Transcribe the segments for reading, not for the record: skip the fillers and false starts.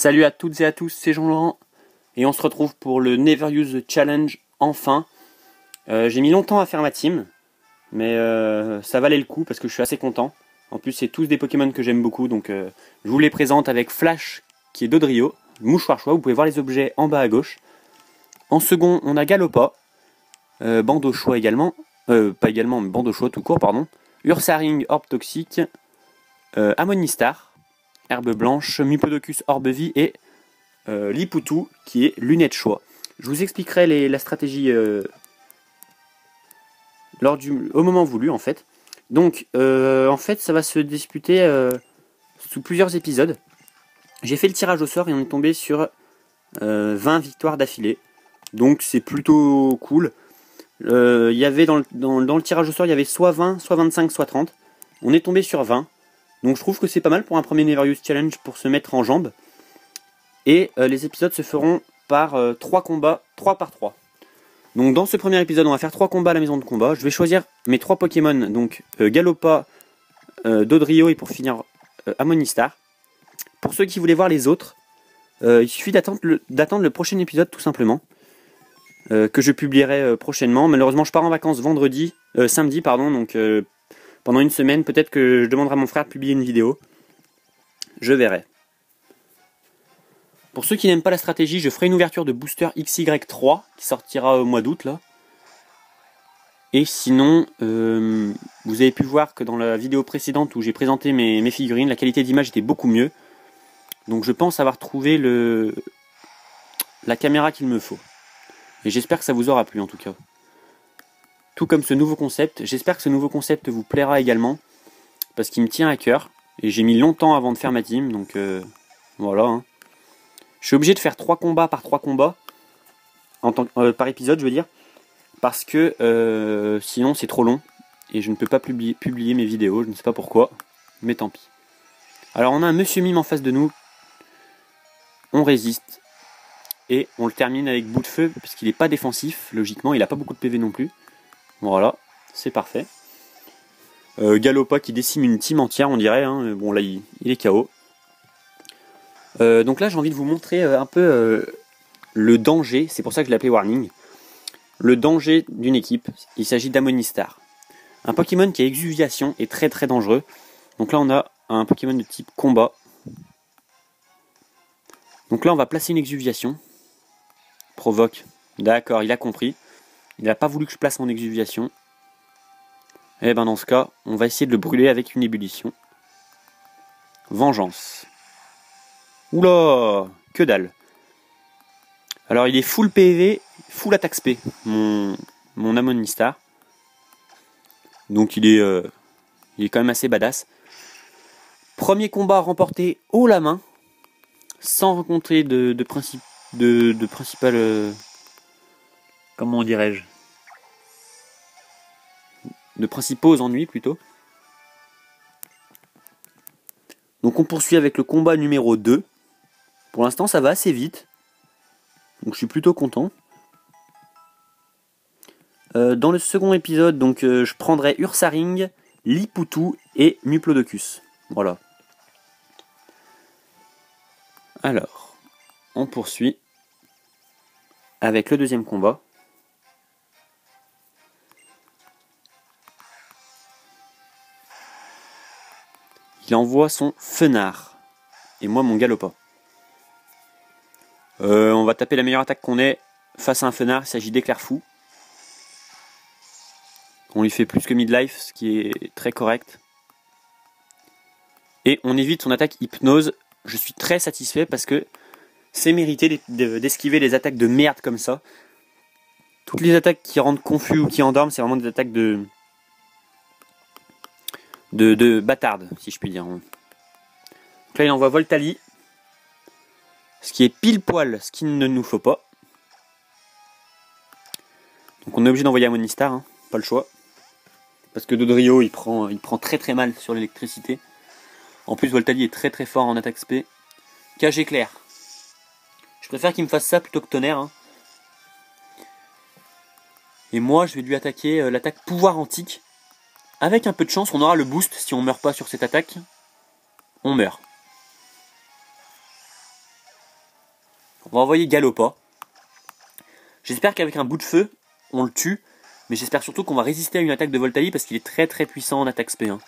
Salut à toutes et à tous, c'est Jean-Laurent et on se retrouve pour le Never Use the Challenge enfin. J'ai mis longtemps à faire ma team, mais ça valait le coup parce que je suis assez content. En plus c'est tous des Pokémon que j'aime beaucoup, donc je vous les présente avec Flash qui est Dodrio, Mouchoir Choix, vous pouvez voir les objets en bas à gauche. En second on a Galopa, Bandeau Choix également, pas également mais Bandeau Choix tout court pardon, Ursaring, Orbe Toxique, Amonistar, Herbe Blanche, Mupodocus, Orbe Vie et Lipoutou qui est Lunette Choix. Je vous expliquerai la stratégie au moment voulu en fait. Donc en fait ça va se disputer sous plusieurs épisodes. J'ai fait le tirage au sort et on est tombé sur 20 victoires d'affilée. Donc c'est plutôt cool. Il y avait dans le tirage au sort il y avait soit 20, soit 25, soit 30. On est tombé sur 20. Donc je trouve que c'est pas mal pour un premier Never Use Challenge pour se mettre en jambes. Et les épisodes se feront par 3 combats, 3 par 3. Donc dans ce premier épisode, on va faire 3 combats à la maison de combat. Je vais choisir mes 3 Pokémon, donc Galopa, Dodrio et pour finir Amonistar. Pour ceux qui voulaient voir les autres, il suffit d'attendre le prochain épisode tout simplement. Que je publierai prochainement. Malheureusement je pars en vacances samedi pardon, donc pendant une semaine, peut-être que je demanderai à mon frère de publier une vidéo. Je verrai. Pour ceux qui n'aiment pas la stratégie, je ferai une ouverture de booster XY3 qui sortira au mois d'août là. Et sinon, vous avez pu voir que dans la vidéo précédente où j'ai présenté mes figurines, la qualité d'image était beaucoup mieux. Donc je pense avoir trouvé la caméra qu'il me faut. Et j'espère que ça vous aura plu en tout cas. Tout comme ce nouveau concept, j'espère que ce nouveau concept vous plaira également. Parce qu'il me tient à cœur. Et j'ai mis longtemps avant de faire ma team, donc voilà. Hein. Je suis obligé de faire 3 combats par 3 combats. Par épisode je veux dire. Parce que sinon c'est trop long. Et je ne peux pas publier mes vidéos, je ne sais pas pourquoi. Mais tant pis. Alors on a un Monsieur Mime en face de nous. On résiste. Et on le termine avec bout de feu, parce qu'il n'est pas défensif, logiquement, il n'a pas beaucoup de PV non plus. Voilà, c'est parfait. Galopa qui décime une team entière, on dirait. Hein. Bon, là, il est KO. Donc là, j'ai envie de vous montrer un peu le danger, c'est pour ça que je l'ai appelé Warning. Le danger d'une équipe, il s'agit d'Amonistar. Un Pokémon qui a exuviation est très très dangereux. Donc là, on a un Pokémon de type combat. Donc là, on va placer une exuviation. Provoque. D'accord, il a compris. Il n'a pas voulu que je place mon exuviation. Et ben dans ce cas, on va essayer de le brûler avec une ébullition. Vengeance. Oula, que dalle. Alors il est full PV, full attaque SP, mon Amonistar. Donc il est quand même assez badass. Premier combat remporté haut la main, sans rencontrer de principal... comment dirais-je, de principaux ennuis plutôt. Donc on poursuit avec le combat numéro 2. Pour l'instant ça va assez vite. Donc je suis plutôt content. Dans le second épisode, donc je prendrai Ursaring, Lipoutou et Mupodocus. Voilà. Alors, on poursuit avec le deuxième combat. Il envoie son Fenard. Et moi mon Galopa. On va taper la meilleure attaque qu'on ait face à un Fenard. Il s'agit d'Éclair Fou. On lui fait plus que midlife, ce qui est très correct. Et on évite son attaque Hypnose. Je suis très satisfait parce que c'est mérité d'esquiver les attaques de merde comme ça. Toutes les attaques qui rendent confus ou qui endorment, c'est vraiment des attaques de bâtarde, si je puis dire. Donc là, il envoie Voltali. Ce qui est pile poil ce qu'il ne nous faut pas. Donc on est obligé d'envoyer Amonistar, hein, pas le choix. Parce que Dodrio, il prend très très mal sur l'électricité. En plus, Voltali est très très fort en attaque SP. Cage éclair. Je préfère qu'il me fasse ça plutôt que tonnerre. Hein. Et moi, je vais lui attaquer l'attaque pouvoir antique. Avec un peu de chance, on aura le boost. Si on meurt pas sur cette attaque, on meurt. On va envoyer Galopa. J'espère qu'avec un bout de feu, on le tue. Mais j'espère surtout qu'on va résister à une attaque de Voltaï parce qu'il est très très puissant en attaque SP1.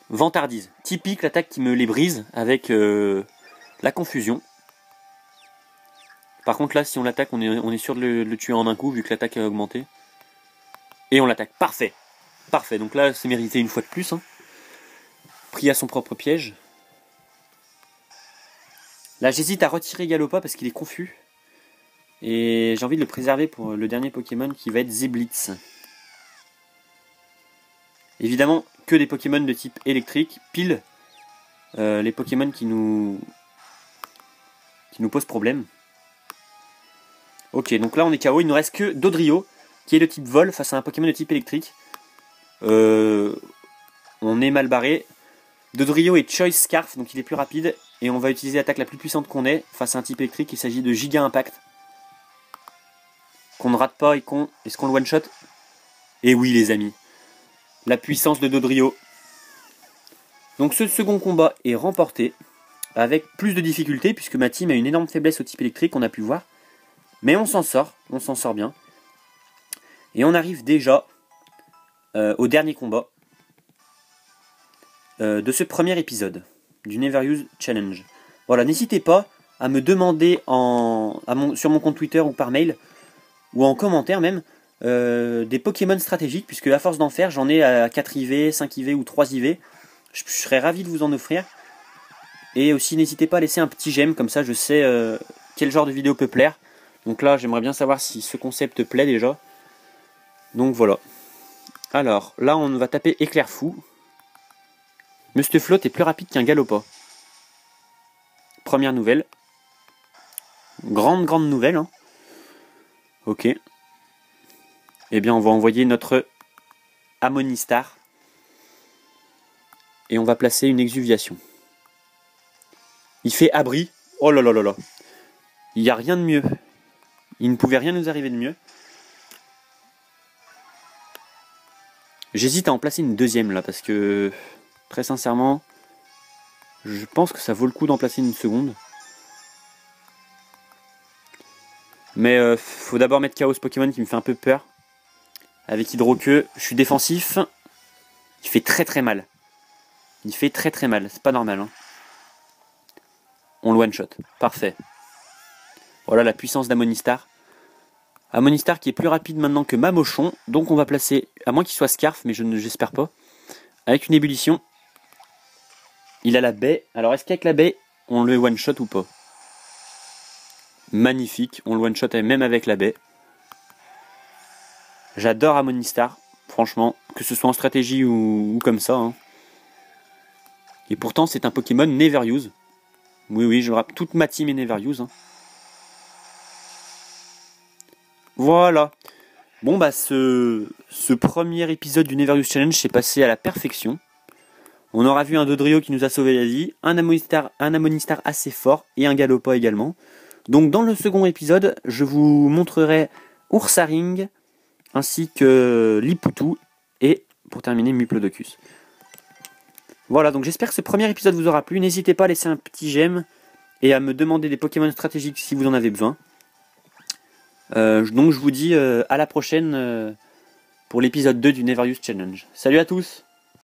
Vantardise. Typique l'attaque qui me les brise avec la confusion. Par contre là, si on l'attaque, on est sûr de le tuer en un coup vu que l'attaque a augmenté. Et on l'attaque. Parfait. Parfait. Donc là, c'est mérité une fois de plus. Hein. Pris à son propre piège. Là, j'hésite à retirer Galopa parce qu'il est confus. Et j'ai envie de le préserver pour le dernier Pokémon qui va être Zeblitz. Évidemment, que des Pokémon de type électrique, pile les Pokémon qui nous posent problème. Ok, donc là on est KO, il ne reste que Dodrio, qui est de type vol face à un Pokémon de type électrique. On est mal barré. Dodrio est Choice Scarf, donc il est plus rapide. Et on va utiliser l'attaque la plus puissante qu'on ait face à un type électrique. Il s'agit de Giga Impact. Qu'on ne rate pas et qu'on... Est-ce qu'on le one-shot? Et oui les amis. La puissance de Dodrio. Donc ce second combat est remporté. Avec plus de difficultés, puisque ma team a une énorme faiblesse au type électrique, on a pu voir. Mais on s'en sort bien. Et on arrive déjà au dernier combat de ce premier épisode du Never Use Challenge. Voilà, n'hésitez pas à me demander sur mon compte Twitter ou par mail, ou en commentaire même, des Pokémon stratégiques, puisque à force d'en faire, j'en ai à 4 IV, 5 IV ou 3 IV. Je serais ravi de vous en offrir. Et aussi, n'hésitez pas à laisser un petit j'aime, comme ça je sais quel genre de vidéo peut plaire. Donc là, j'aimerais bien savoir si ce concept plaît déjà. Donc voilà. Alors, là, on va taper Éclair Fou. Mustaflot est plus rapide qu'un Galopa. Première nouvelle. Grande nouvelle. Hein. Ok. Eh bien, on va envoyer notre Amonistar. Et on va placer une exuviation. Il fait abri. Oh là là là là. Il n'y a rien de mieux. Il ne pouvait rien nous arriver de mieux. J'hésite à en placer une deuxième là parce que très sincèrement, je pense que ça vaut le coup d'en placer une seconde. Mais faut d'abord mettre KO ce Pokémon qui me fait un peu peur. Avec Hydroqueue, je suis défensif. Il fait très mal. Il fait très mal, c'est pas normal. Hein. On le one-shot, parfait. Voilà la puissance d'Amonistar. Amonistar qui est plus rapide maintenant que Mamochon. Donc on va placer, à moins qu'il soit Scarf, mais j'espère pas. Avec une ébullition. Il a la baie. Alors est-ce qu'avec la baie, on le one-shot ou pas? Magnifique, on le one-shot même avec la baie. J'adore Amonistar, franchement, que ce soit en stratégie ou comme ça. Hein. Et pourtant c'est un Pokémon Never Use. Oui, je le rappelle, toute ma team est Never Use. Hein. Voilà. Bon bah ce premier épisode du Never Use Challenge s'est passé à la perfection. On aura vu un Dodrio qui nous a sauvé la vie, un Amonistar assez fort et un Galopa également. Donc dans le second épisode, je vous montrerai Ursaring ainsi que Liputu et pour terminer Muplodocus. Voilà, donc j'espère que ce premier épisode vous aura plu. N'hésitez pas à laisser un petit j'aime et à me demander des Pokémon stratégiques si vous en avez besoin. Donc je vous dis à la prochaine pour l'épisode 2 du Never Use Challenge. Salut à tous!